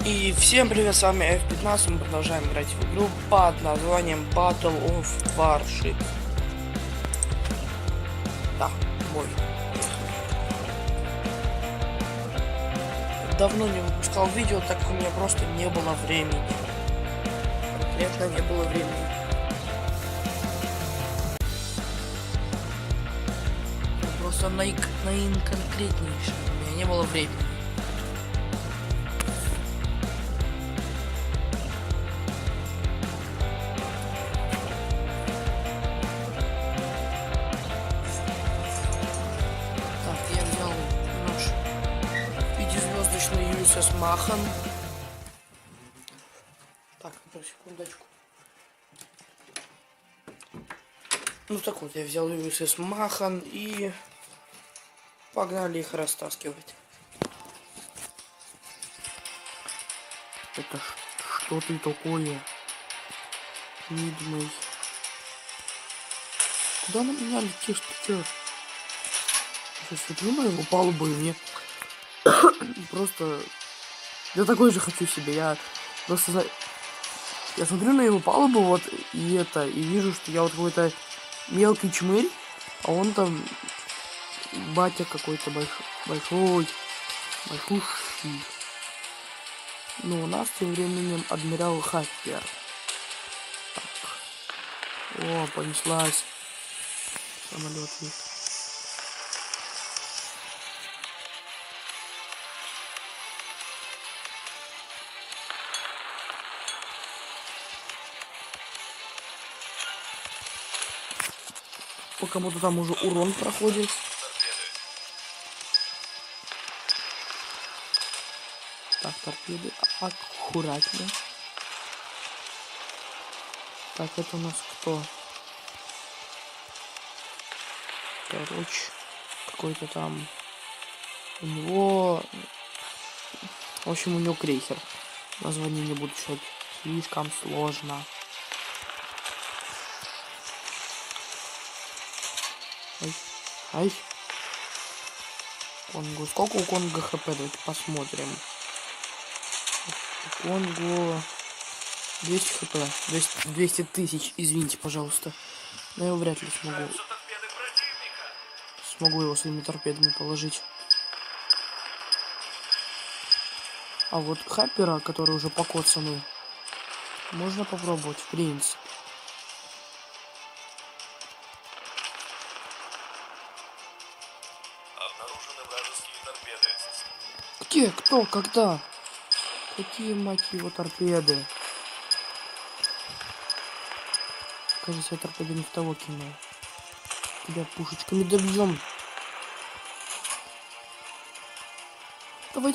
И всем привет, с вами F15, мы продолжаем играть в игру под названием Battle of Warship. Да, бой. Давно не выпускал видео, так как у меня просто не было времени. Конкретно не было времени. Просто наинконкретнейшее. У меня не было времени. USS Махан. Так, секундочку. Ну так вот, я взял USS Махан и погнали их растаскивать. Это что ты такое? Видимый. Куда на меня летишь, ты чё? Я смотрю на его палубу и мне просто... Я такой же хочу себе, я просто... Я смотрю на его палубу, вот, и вижу, что я вот какой-то мелкий чмырь, а он там батя какой-то большущий. Ну, у нас тем временем адмирал Хаппер. Так. О, понеслась. Самолет есть. По кому-то там уже урон проходит. Так, торпеды аккуратнее. Так, это у нас кто? Короче, какой-то там... У него... В общем, у него крейсер. Название не буду читать. Слишком сложно. Ай. Конго. Сколько у Конго хп? Давайте посмотрим. У Конго 200 хп. 200 тысяч, извините, пожалуйста. Но я вряд ли смогу его своими торпедами положить. А вот Хаппера, который уже покоцанный, можно попробовать, в принципе. Обнаружены вражеские торпеды. Где? Кто? Когда? Какие, мать его, торпеды? Кажется, я торпеды не в того кинул. Тебя пушечками добьем. Давай.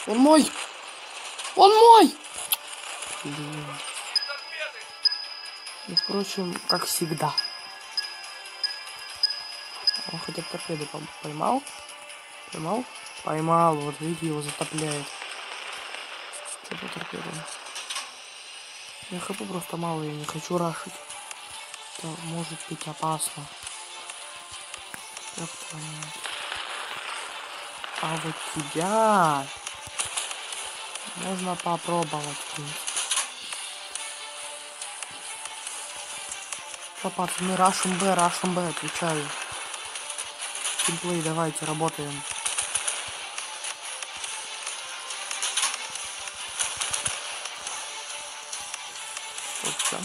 Он мой! Он мой! Блин. Ну, впрочем, как всегда. Он хотя бы торпеды поймал. Поймал. Вот видите, его затопляет. Что по торпедам? Я хп просто мало, я не хочу рашить. Это может быть опасно. А вот тебя можно попробовать. Что, пацаны, рашим Б, отвечаю. Тимплей, давайте, работаем. Вот.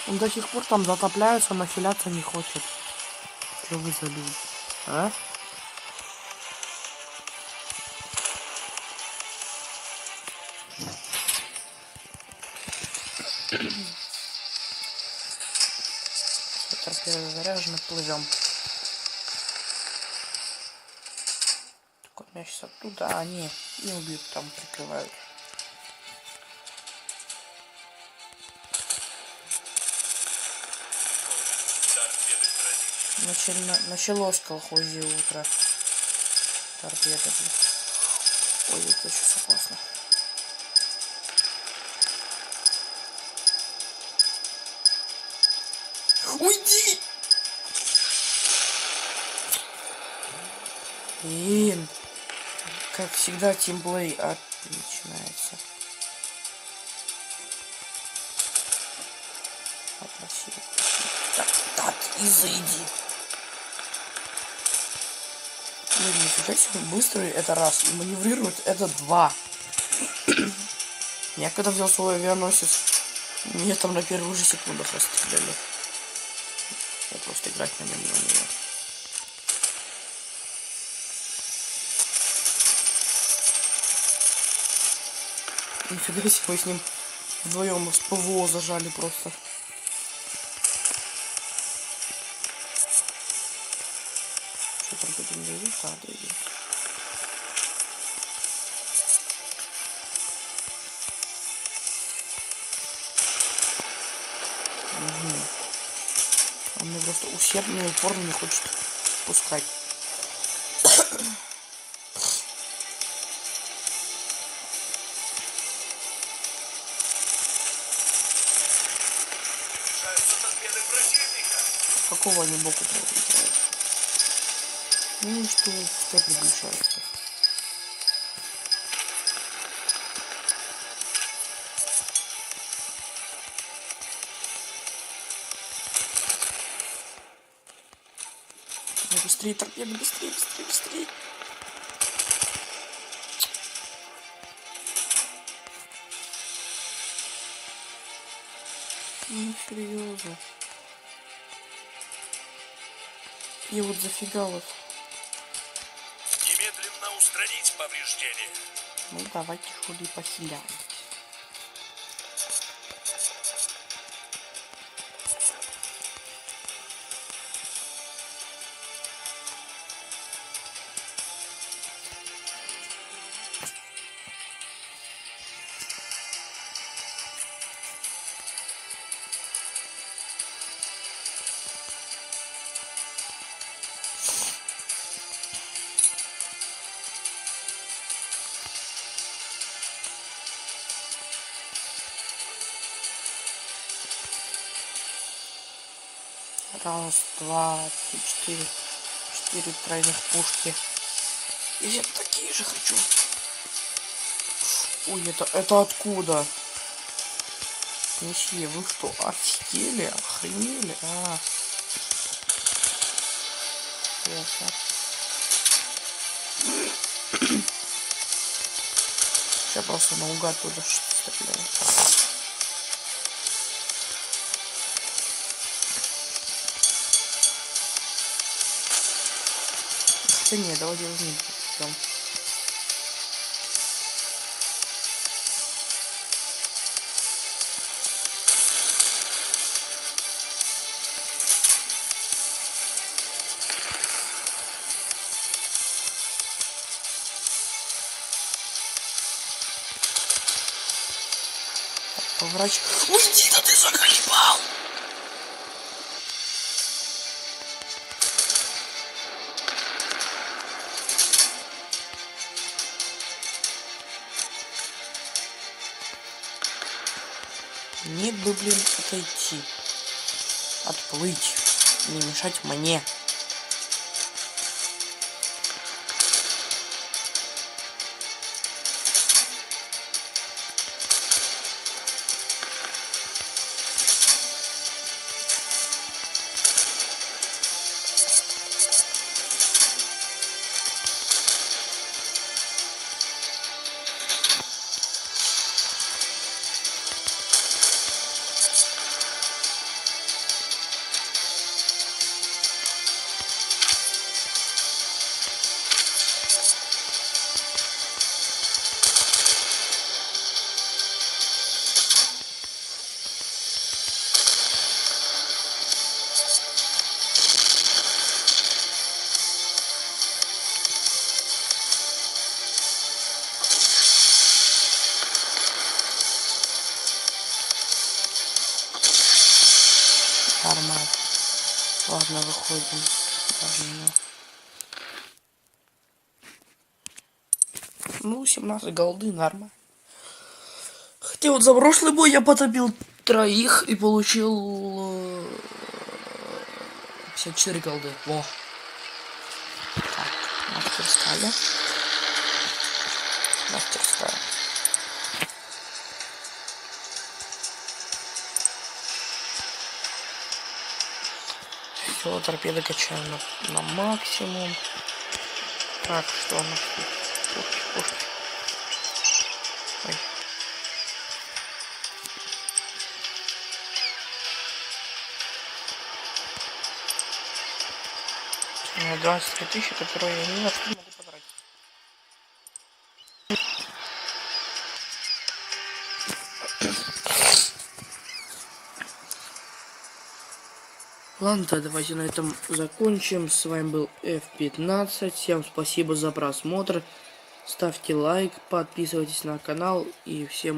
Он до сих пор там затопляется, нахиляться не хочет. Что вы за люди? А? Торпеда заряжена, плывем. Такой меня сейчас оттуда, а они не убьют, там прикрывают. Началось колхозе утро. Торпеда. Ой, это сейчас опасно. Уйди! Блин. Как всегда, тимплей начинается. Попроси. Так, и зайди. Блин, нифига себе, быстрый это раз, и маневрирует это два. Я когда взял свой авианосец, мне там на первых же секундах расстреляли. Я просто играть на нем не умею. Нифига себе, мы с ним вдвоем с ПВО зажали просто. Что там тут не дойдет? А, дойдет. Он мне просто усердно и упорно не хочет пускать. Какого они боку приближаются? Ну и что приближается? Быстрее, торпеды, быстрее, быстрее, быстрее. Ну, серьезно. И вот зафига вот. Немедленно устранить повреждения. Ну, давайте хули похиляем. Раз, два, три, четыре. 4 тройных пушки. И я такие же хочу. Ой, это откуда? Месье, вы что, офигели? Охренели? Ясно. Сейчас просто наугад туда стреляю. Да не, давайте возьмем. Врач. Уйди, да ты заколебал! Нет бы, блин, отойти. Отплыть. Не мешать мне. Нормально. Ладно, выходим. Ну, 17 голды, нормально. Хотя вот за прошлый бой я потопил троих и получил 54 голды. Во. Так, мастерская. Мастерская. Все, торпеды качаем на максимум. Так, что у нас тут? Пушки. Ой. 23 тысячи, которые я ни на что не могу потратить. Ладно, тогда давайте на этом закончим. С вами был F15. Всем спасибо за просмотр. Ставьте лайк, подписывайтесь на канал и всем